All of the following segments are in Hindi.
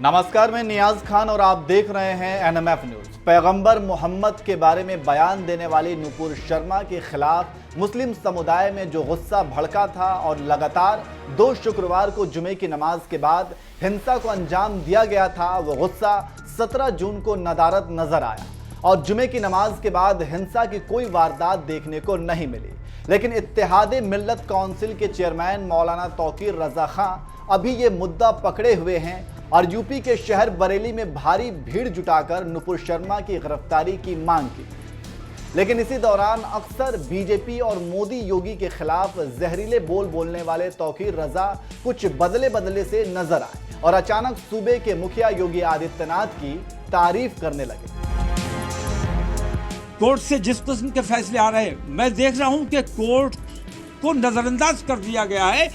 नमस्कार, मैं नियाज खान और आप देख रहे हैं एनएमएफ न्यूज। पैगंबर मोहम्मद के बारे में बयान देने वाली नुपुर शर्मा के खिलाफ मुस्लिम समुदाय में जो गुस्सा भड़का था और लगातार 2 शुक्रवार को जुमे की नमाज के बाद हिंसा को अंजाम दिया गया था, वो गुस्सा 17 जून को नदारद नजर आया और जुमे की नमाज के बाद हिंसा की कोई वारदात देखने को नहीं मिली। लेकिन इत्तेहादे मिल्लत काउंसिल के चेयरमैन मौलाना तौकीर रजा खां अभी ये मुद्दा पकड़े हुए हैं और यूपी के शहर बरेली में भारी भीड़ जुटाकर नुपुर शर्मा की गिरफ्तारी की मांग की। लेकिन इसी दौरान अक्सर बीजेपी और मोदी योगी के खिलाफ जहरीले बोल बोलने वाले तौकीर रजा कुछ बदले से नजर आए और अचानक सूबे के मुखिया योगी आदित्यनाथ की तारीफ करने लगे। कोर्ट से जिस किस्म के फैसले आ रहे हैं, मैं देख रहा हूं कि कोर्ट को नजरअंदाज कर दिया गया है।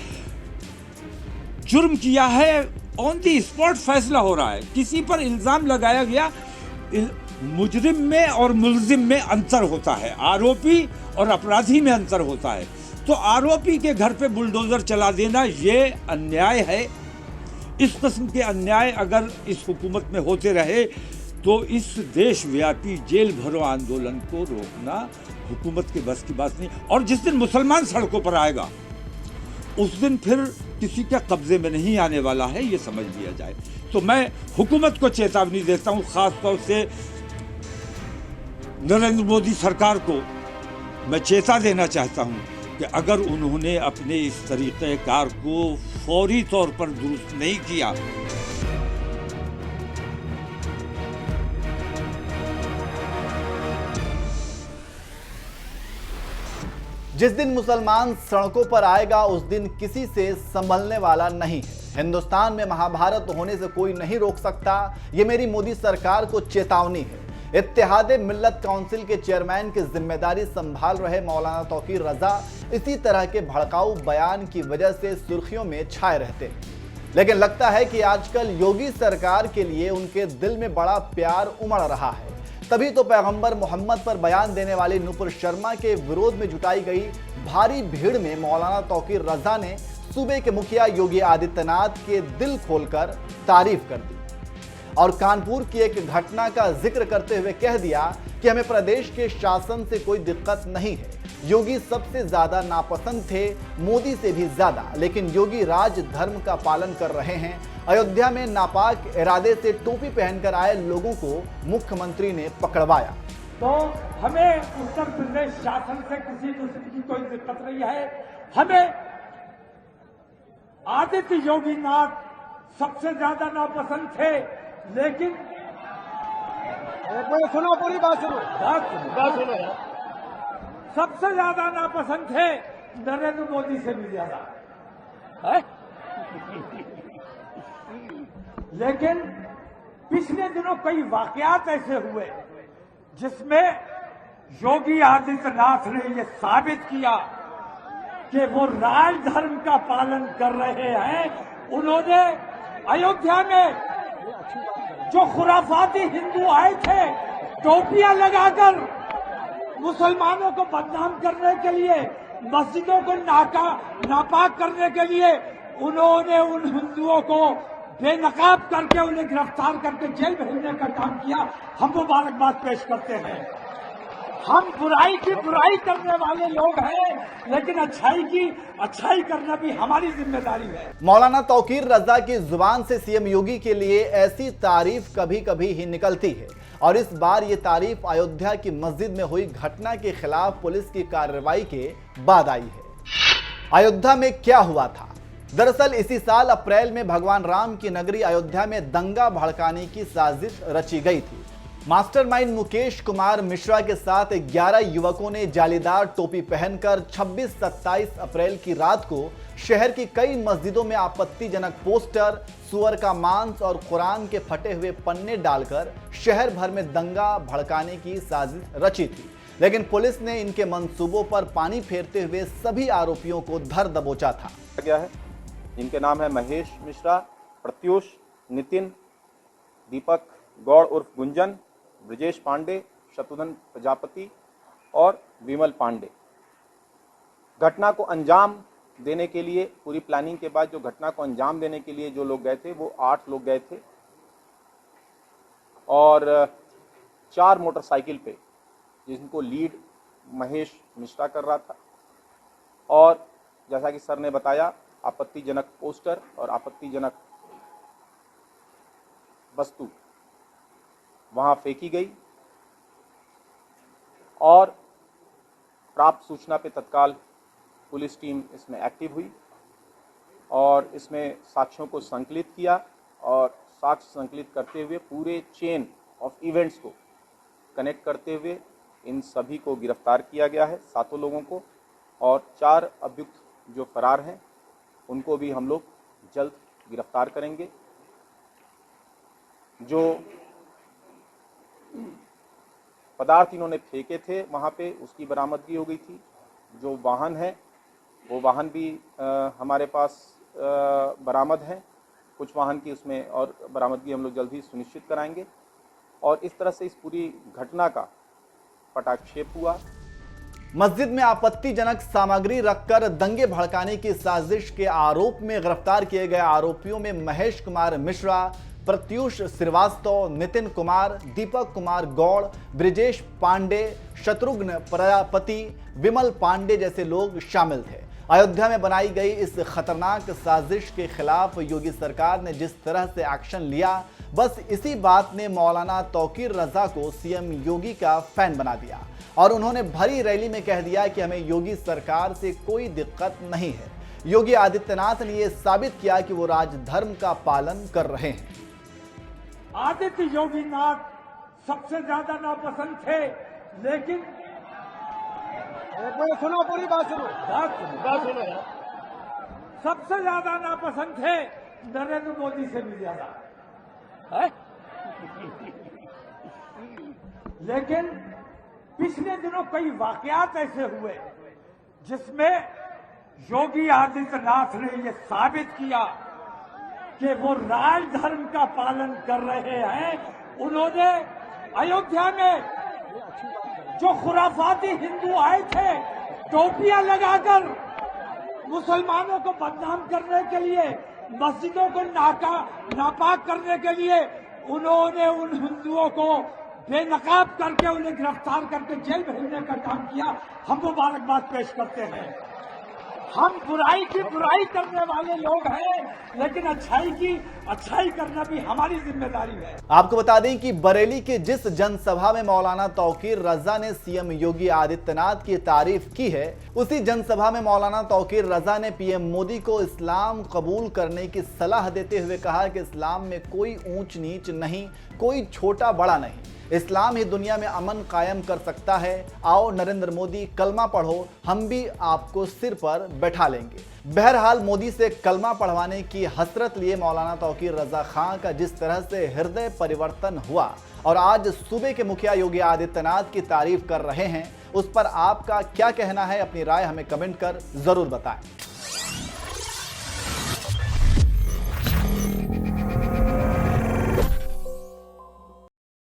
जुर्म किया है, ऑन दी स्पॉट फैसला हो रहा है। किसी पर इल्जाम लगाया गया, मुजरिम में और मुलजिम में अंतर होता है, आरोपी और अपराधी में अंतर होता है। तो आरोपी के घर पे बुलडोजर चला देना ये अन्याय है। इस किस्म के अन्याय अगर इस हुकूमत में होते रहे तो इस देशव्यापी जेल भरो आंदोलन को रोकना हुकूमत के बस की बात नहीं। और जिस दिन मुसलमान सड़कों पर आएगा उस दिन फिर किसी के कब्जे में नहीं आने वाला है, ये समझ लिया जाए। तो मैं हुकूमत को चेतावनी देता हूं, खास तौर से नरेंद्र मोदी सरकार को मैं चेता देना चाहता हूं कि अगर उन्होंने अपने इस तरीक़ेकार को फौरी तौर पर दुरुस्त नहीं किया, जिस दिन मुसलमान सड़कों पर आएगा उस दिन किसी से संभलने वाला नहीं है। हिंदुस्तान में महाभारत होने से कोई नहीं रोक सकता, ये मेरी मोदी सरकार को चेतावनी है। इत्तेहादे मिल्लत काउंसिल के चेयरमैन की जिम्मेदारी संभाल रहे मौलाना तौकीर रजा इसी तरह के भड़काऊ बयान की वजह से सुर्खियों में छाए रहते हैं। लेकिन लगता है कि आजकल योगी सरकार के लिए उनके दिल में बड़ा प्यार उमड़ रहा है। तभी तो पैगंबर मोहम्मद पर बयान देने वाली नुपुर शर्मा के विरोध में जुटाई गई भारी भीड़ में मौलाना तौकीर रजा ने सूबे के मुखिया योगी आदित्यनाथ के दिल खोलकर तारीफ कर दी और कानपुर की एक घटना का जिक्र करते हुए कह दिया कि हमें प्रदेश के शासन से कोई दिक्कत नहीं है। योगी सबसे ज्यादा नापसंद थे, मोदी से भी ज्यादा, लेकिन योगी राज धर्म का पालन कर रहे हैं। अयोध्या में नापाक इरादे से टोपी पहनकर आए लोगों को मुख्यमंत्री ने पकड़वाया। तो हमें उत्तर प्रदेश शासन से किसी दूसरे की कोई दिक्कत नहीं है। हमें आदित्य योगी नाथ सबसे ज्यादा नापसंद थे, लेकिन सुनो, पूरी बात सुनो। सबसे ज्यादा नापसंद थे नरेंद्र मोदी से भी ज्यादा है। लेकिन पिछले दिनों कई वाकयात ऐसे हुए जिसमें योगी आदित्यनाथ ने यह साबित किया कि वो राजधर्म का पालन कर रहे हैं। उन्होंने अयोध्या में जो खुराफाती हिंदू आए थे, टोपियां लगाकर मुसलमानों को बदनाम करने के लिए, मस्जिदों को नापाक करने के लिए, उन्होंने उन हिंदुओं को बेनकाब करके उन्हें गिरफ्तार करके जेल भेजने का काम किया। हम मुबारकबाद पेश करते हैं। हम बुराई की बुराई करने वाले लोग हैं, लेकिन अच्छाई करना भी हमारी जिम्मेदारी है। मौलाना तौकीर रजा की जुबान से सीएम योगी के लिए ऐसी तारीफ कभी कभी ही निकलती है और इस बार ये तारीफ अयोध्या की मस्जिद में हुई घटना के खिलाफ पुलिस की कार्रवाई के बाद आई है। अयोध्या में क्या हुआ था? दरअसल इसी साल अप्रैल में भगवान राम की नगरी अयोध्या में दंगा भड़काने की साजिश रची गई थी। मास्टरमाइंड मुकेश कुमार मिश्रा के साथ 11 युवकों ने जालीदार टोपी पहनकर 26-27 अप्रैल की रात को शहर की कई मस्जिदों में आपत्तिजनक पोस्टर, सुअर का मांस और कुरान के फटे हुए पन्ने डालकर शहर भर में दंगा भड़काने की साजिश रची थी। लेकिन पुलिस ने इनके मंसूबों पर पानी फेरते हुए सभी आरोपियों को धर दबोचा था। गया है, जिनके नाम है महेश मिश्रा, प्रत्युष, नितिन, दीपक गौड़ उर्फ गुंजन, ब्रजेश पांडे, शत्रुघ्न प्रजापति और विमल पांडे। घटना को अंजाम देने के लिए पूरी प्लानिंग के बाद जो घटना को अंजाम देने के लिए जो लोग गए थे वो 8 लोग गए थे और 4 मोटरसाइकिल पे, जिनको लीड महेश मिश्रा कर रहा था। और जैसा कि सर ने बताया, आपत्तिजनक पोस्टर और आपत्तिजनक वस्तु वहां फेंकी गई और प्राप्त सूचना पे तत्काल पुलिस टीम इसमें एक्टिव हुई और इसमें साक्ष्यों को संकलित किया और साक्ष्य संकलित करते हुए पूरे चेन ऑफ इवेंट्स को कनेक्ट करते हुए इन सभी को गिरफ्तार किया गया है, 7 लोगों को, और 4 अभियुक्त जो फरार हैं उनको भी हम लोग जल्द गिरफ्तार करेंगे। जो पदार्थ इन्होंने फेंके थे वहाँ पे उसकी बरामदगी हो गई थी। जो वाहन है वो वाहन भी हमारे पास बरामद हैं। कुछ वाहन की उसमें और बरामदगी हम लोग जल्द ही सुनिश्चित कराएंगे और इस तरह से इस पूरी घटना का पटाक्षेप हुआ। मस्जिद में आपत्तिजनक सामग्री रखकर दंगे भड़काने की साजिश के आरोप में गिरफ्तार किए गए आरोपियों में महेश कुमार मिश्रा, प्रत्युष श्रीवास्तव, नितिन कुमार, दीपक कुमार गौड़, ब्रिजेश पांडे, शत्रुघ्न प्रजापति, विमल पांडे जैसे लोग शामिल थे। अयोध्या में बनाई गई इस खतरनाक साजिश के खिलाफ योगी सरकार ने जिस तरह से एक्शन लिया, बस इसी बात ने मौलाना तौकीर रजा को सीएम योगी का फैन बना दिया और उन्होंने भरी रैली में कह दिया कि हमें योगी सरकार से कोई दिक्कत नहीं है। योगी आदित्यनाथ ने यह साबित किया कि वो राजधर्म का पालन कर रहे हैं। आदित्य योगीनाथ सबसे ज्यादा नापसंद थे, लेकिन सुनो, पूरी बात सुनो। सबसे ज्यादा नापसंद थे नरेंद्र मोदी से भी ज्यादा है? लेकिन पिछले दिनों कई वाकयात ऐसे हुए जिसमें योगी आदित्यनाथ ने यह साबित किया कि वो राजधर्म का पालन कर रहे हैं। उन्होंने अयोध्या में जो खुराफाती हिंदू आए थे, टोपियां लगाकर मुसलमानों को बदनाम करने के लिए, मस्जिदों को नापाक करने के लिए, उन्होंने उन हिंदुओं को बेनकाब करके उन्हें गिरफ्तार करके जेल भेजने का काम किया। हम मुबारकबाद पेश करते हैं। हम बुराई की बुराई करने वाले लोग हैं, लेकिन अच्छाई की अच्छाई करना भी हमारी जिम्मेदारी है। आपको बता दें कि बरेली के जिस जनसभा में मौलाना तौकीर रजा ने सीएम योगी आदित्यनाथ की तारीफ की है, उसी जनसभा में मौलाना तौकीर रजा ने पीएम मोदी को इस्लाम कबूल करने की सलाह देते हुए कहा कि इस्लाम में कोई ऊंच नीच नहीं, कोई छोटा बड़ा नहीं, इस्लाम ही दुनिया में अमन कायम कर सकता है। आओ नरेंद्र मोदी कलमा पढ़ो, हम भी आपको सिर पर बैठा लेंगे। बहरहाल मोदी से कलमा पढ़वाने की हसरत लिए मौलाना तौकीर रजा खां का जिस तरह से हृदय परिवर्तन हुआ और आज सूबे के मुखिया योगी आदित्यनाथ की तारीफ कर रहे हैं, उस पर आपका क्या कहना है? अपनी राय हमें कमेंट कर जरूर बताएं।